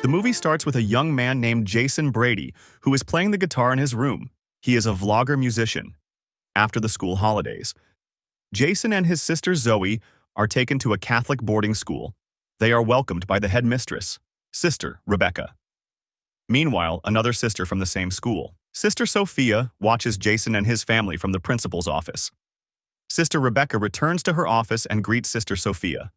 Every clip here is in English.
The movie starts with a young man named Jason Brady, who is playing the guitar in his room. He is a vlogger musician. After the school holidays, Jason and his sister Zoe are taken to a Catholic boarding school. They are welcomed by the headmistress, Sister Rebecca. Meanwhile, another sister from the same school, Sister Sophia, watches Jason and his family from the principal's office. Sister Rebecca returns to her office and greets Sister Sophia.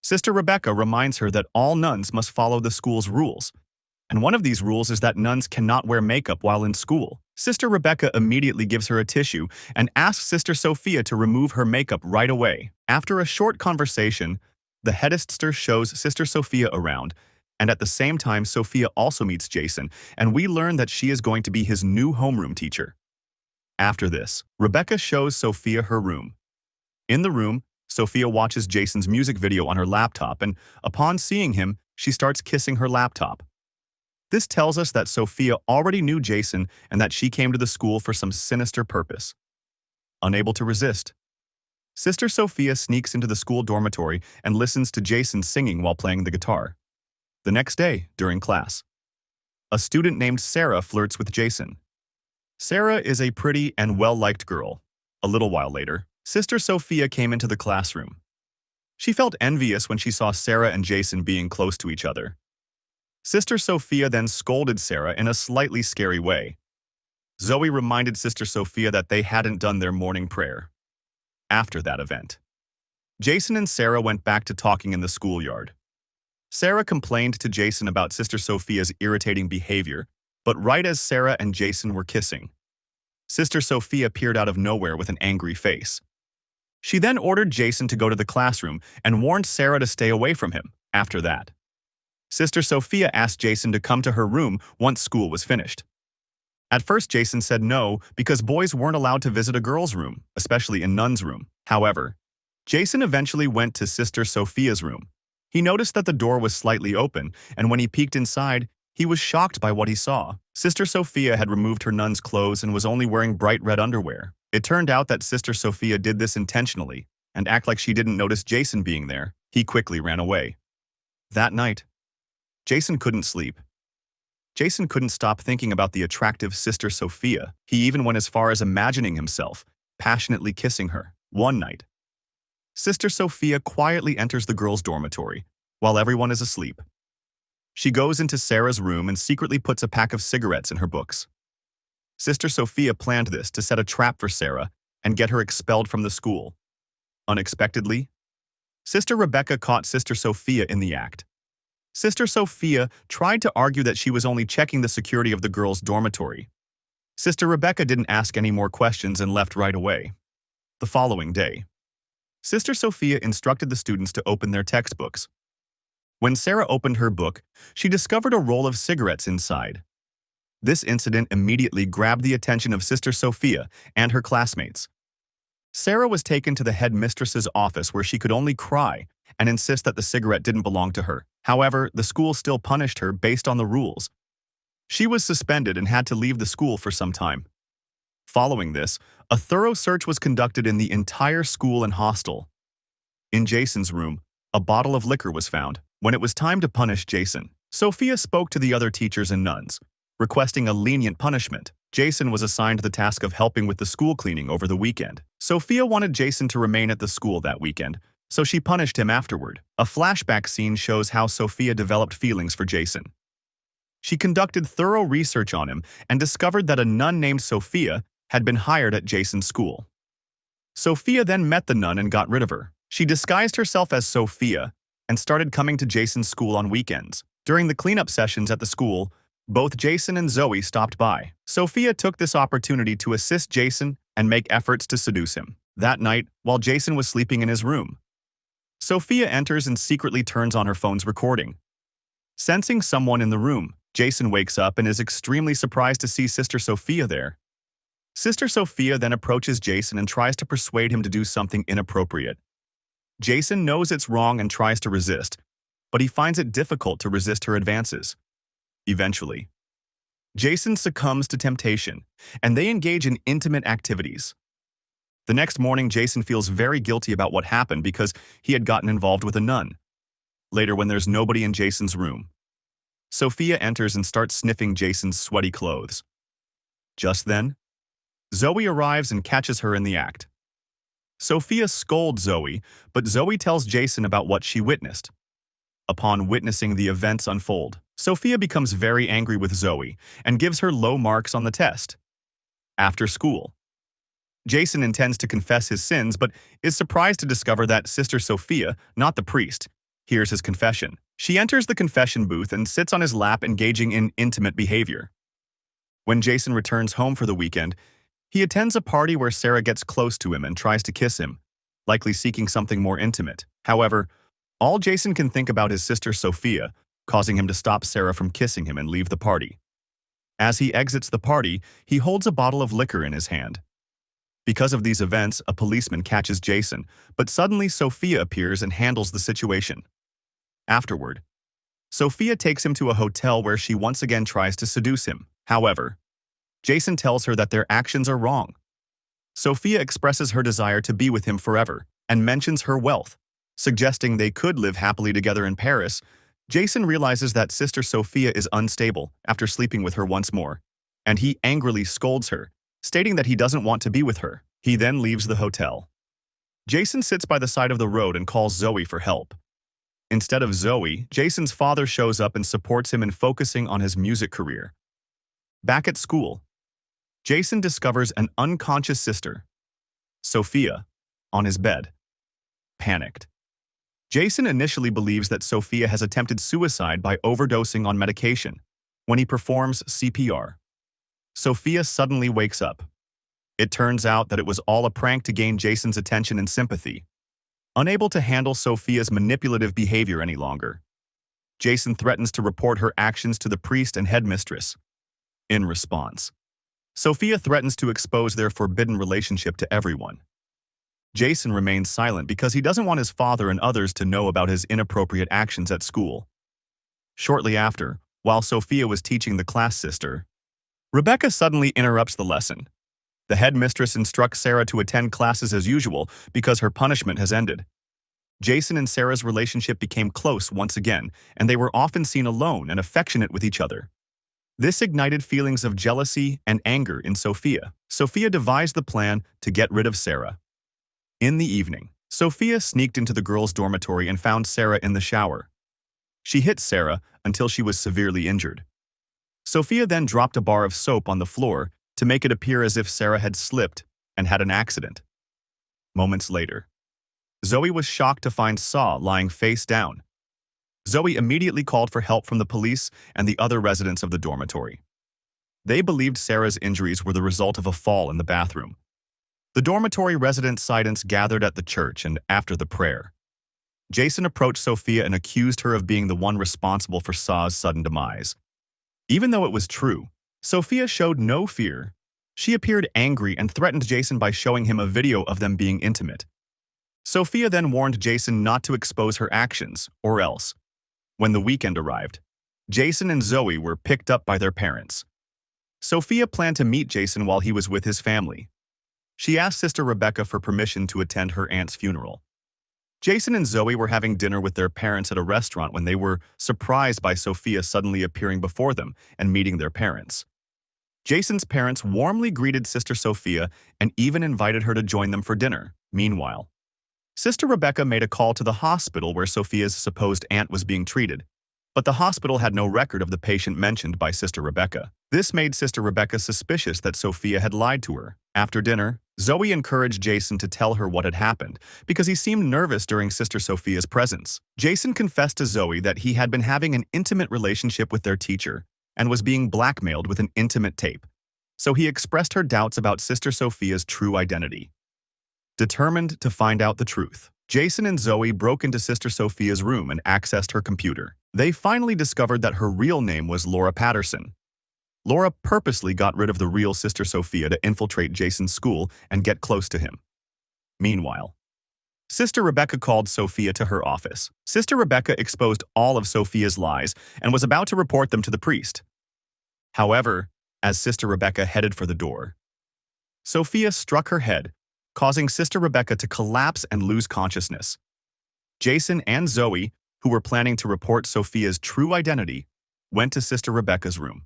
Sister Rebecca reminds her that all nuns must follow the school's rules, and one of these rules is that nuns cannot wear makeup while in school. Sister Rebecca immediately gives her a tissue and asks Sister Sophia to remove her makeup right away. After a short conversation, the headmistress shows Sister Sophia around, and at the same time Sophia also meets Jason, and we learn that she is going to be his new homeroom teacher. After this, Rebecca shows Sophia her room. In the room, Sophia watches Jason's music video on her laptop, and upon seeing him, she starts kissing her laptop. This tells us that Sophia already knew Jason and that she came to the school for some sinister purpose. Unable to resist, Sister Sophia sneaks into the school dormitory and listens to Jason singing while playing the guitar. The next day, during class, a student named Sarah flirts with Jason. Sarah is a pretty and well-liked girl. A little while later, Sister Sophia came into the classroom. She felt envious when she saw Sarah and Jason being close to each other. Sister Sophia then scolded Sarah in a slightly scary way. Zoe reminded Sister Sophia that they hadn't done their morning prayer. After that event, Jason and Sarah went back to talking in the schoolyard. Sarah complained to Jason about Sister Sophia's irritating behavior, but right as Sarah and Jason were kissing, Sister Sophia appeared out of nowhere with an angry face. She then ordered Jason to go to the classroom and warned Sarah to stay away from him. After that, Sister Sophia asked Jason to come to her room once school was finished. At first, Jason said no because boys weren't allowed to visit a girl's room, especially a nun's room. However, Jason eventually went to Sister Sophia's room. He noticed that the door was slightly open, and when he peeked inside, he was shocked by what he saw. Sister Sophia had removed her nun's clothes and was only wearing bright red underwear. It turned out that Sister Sophia did this intentionally and act like she didn't notice Jason being there. He quickly ran away. That night, Jason couldn't sleep. Jason couldn't stop thinking about the attractive Sister Sophia. He even went as far as imagining himself passionately kissing her. One night, Sister Sophia quietly enters the girls' dormitory while everyone is asleep. She goes into Sarah's room and secretly puts a pack of cigarettes in her books. Sister Sophia planned this to set a trap for Sarah and get her expelled from the school. Unexpectedly, Sister Rebecca caught Sister Sophia in the act. Sister Sophia tried to argue that she was only checking the security of the girls' dormitory. Sister Rebecca didn't ask any more questions and left right away. The following day, Sister Sophia instructed the students to open their textbooks. When Sarah opened her book, she discovered a roll of cigarettes inside. This incident immediately grabbed the attention of Sister Sophia and her classmates. Sarah was taken to the headmistress's office where she could only cry and insist that the cigarette didn't belong to her. However, the school still punished her based on the rules. She was suspended and had to leave the school for some time. Following this, a thorough search was conducted in the entire school and hostel. In Jason's room, a bottle of liquor was found. When it was time to punish Jason, Sophia spoke to the other teachers and nuns, requesting a lenient punishment. Jason was assigned the task of helping with the school cleaning over the weekend. Sophia wanted Jason to remain at the school that weekend, so she punished him afterward. A flashback scene shows how Sophia developed feelings for Jason. She conducted thorough research on him and discovered that a nun named Sophia had been hired at Jason's school. Sophia then met the nun and got rid of her. She disguised herself as Sophia and started coming to Jason's school on weekends. During the cleanup sessions at the school, both Jason and Zoe stopped by. Sophia took this opportunity to assist Jason and make efforts to seduce him. That night, while Jason was sleeping in his room, Sophia enters and secretly turns on her phone's recording. Sensing someone in the room, Jason wakes up and is extremely surprised to see Sister Sophia there. Sister Sophia then approaches Jason and tries to persuade him to do something inappropriate. Jason knows it's wrong and tries to resist, but he finds it difficult to resist her advances. Eventually, Jason succumbs to temptation, and they engage in intimate activities. The next morning, Jason feels very guilty about what happened because he had gotten involved with a nun. Later, when there's nobody in Jason's room, Sophia enters and starts sniffing Jason's sweaty clothes. Just then, Zoe arrives and catches her in the act. Sophia scolds Zoe, but Zoe tells Jason about what she witnessed. Upon witnessing the events unfold, Sophia becomes very angry with Zoe and gives her low marks on the test. After school, Jason intends to confess his sins but is surprised to discover that Sister Sophia, not the priest, hears his confession. She enters the confession booth and sits on his lap engaging in intimate behavior. When Jason returns home for the weekend, he attends a party where Sarah gets close to him and tries to kiss him, likely seeking something more intimate. However, all Jason can think about is Sister Sophia, causing him to stop Sarah from kissing him and leave the party. As he exits the party, he holds a bottle of liquor in his hand. Because of these events, a policeman catches Jason, but suddenly Sophia appears and handles the situation. Afterward, Sophia takes him to a hotel where she once again tries to seduce him. However, Jason tells her that their actions are wrong. Sophia expresses her desire to be with him forever and mentions her wealth, suggesting they could live happily together in Paris. Jason realizes that Sister Sophia is unstable after sleeping with her once more, and he angrily scolds her, stating that he doesn't want to be with her. He then leaves the hotel. Jason sits by the side of the road and calls Zoe for help. Instead of Zoe, Jason's father shows up and supports him in focusing on his music career. Back at school, Jason discovers an unconscious sister, Sophia, on his bed. Panicked, Jason initially believes that Sophia has attempted suicide by overdosing on medication. When he performs CPR, Sophia suddenly wakes up. It turns out that it was all a prank to gain Jason's attention and sympathy. Unable to handle Sophia's manipulative behavior any longer, Jason threatens to report her actions to the priest and headmistress. In response, Sophia threatens to expose their forbidden relationship to everyone. Jason remains silent because he doesn't want his father and others to know about his inappropriate actions at school. Shortly after, while Sophia was teaching the class sister, Rebecca suddenly interrupts the lesson. The headmistress instructs Sarah to attend classes as usual because her punishment has ended. Jason and Sarah's relationship became close once again, and they were often seen alone and affectionate with each other. This ignited feelings of jealousy and anger in Sophia. Sophia devised the plan to get rid of Sarah. In the evening, Sophia sneaked into the girls' dormitory and found Sarah in the shower. She hit Sarah until she was severely injured. Sophia then dropped a bar of soap on the floor to make it appear as if Sarah had slipped and had an accident. Moments later, Zoe was shocked to find Saw lying face down. Zoe immediately called for help from the police and the other residents of the dormitory. They believed Sarah's injuries were the result of a fall in the bathroom. The dormitory resident Sidons gathered at the church, and after the prayer, Jason approached Sophia and accused her of being the one responsible for Saw's sudden demise. Even though it was true, Sophia showed no fear. She appeared angry and threatened Jason by showing him a video of them being intimate. Sophia then warned Jason not to expose her actions, or else. When the weekend arrived, Jason and Zoe were picked up by their parents. Sophia planned to meet Jason while he was with his family. She asked Sister Rebecca for permission to attend her aunt's funeral. Jason and Zoe were having dinner with their parents at a restaurant when they were surprised by Sophia suddenly appearing before them and meeting their parents. Jason's parents warmly greeted Sister Sophia and even invited her to join them for dinner. Meanwhile, Sister Rebecca made a call to the hospital where Sophia's supposed aunt was being treated, but the hospital had no record of the patient mentioned by Sister Rebecca. This made Sister Rebecca suspicious that Sophia had lied to her. After dinner, Zoe encouraged Jason to tell her what had happened because he seemed nervous during Sister Sophia's presence. Jason confessed to Zoe that he had been having an intimate relationship with their teacher and was being blackmailed with an intimate tape, so he expressed her doubts about Sister Sophia's true identity. Determined to find out the truth, Jason and Zoe broke into Sister Sophia's room and accessed her computer. They finally discovered that her real name was Laura Patterson. Laura purposely got rid of the real Sister Sophia to infiltrate Jason's school and get close to him. Meanwhile, Sister Rebecca called Sophia to her office. Sister Rebecca exposed all of Sophia's lies and was about to report them to the priest. However, as Sister Rebecca headed for the door, Sophia struck her head, causing Sister Rebecca to collapse and lose consciousness. Jason and Zoe, who were planning to report Sophia's true identity, went to Sister Rebecca's room.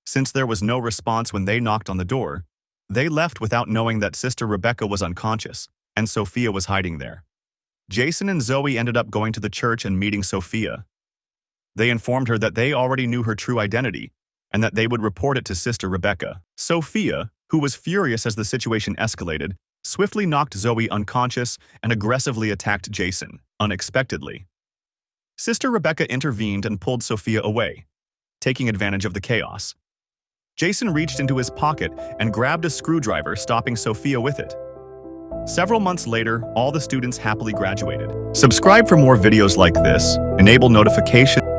Since there was no response when they knocked on the door, they left without knowing that Sister Rebecca was unconscious and Sophia was hiding there. Jason and Zoe ended up going to the church and meeting Sophia. They informed her that they already knew her true identity and that they would report it to Sister Rebecca. Sophia, who was furious as the situation escalated, swiftly knocked Zoe unconscious and aggressively attacked Jason, unexpectedly. Sister Rebecca intervened and pulled Sophia away, taking advantage of the chaos. Jason reached into his pocket and grabbed a screwdriver, stopping Sophia with it. Several months later, all the students happily graduated. Subscribe for more videos like this, enable notifications.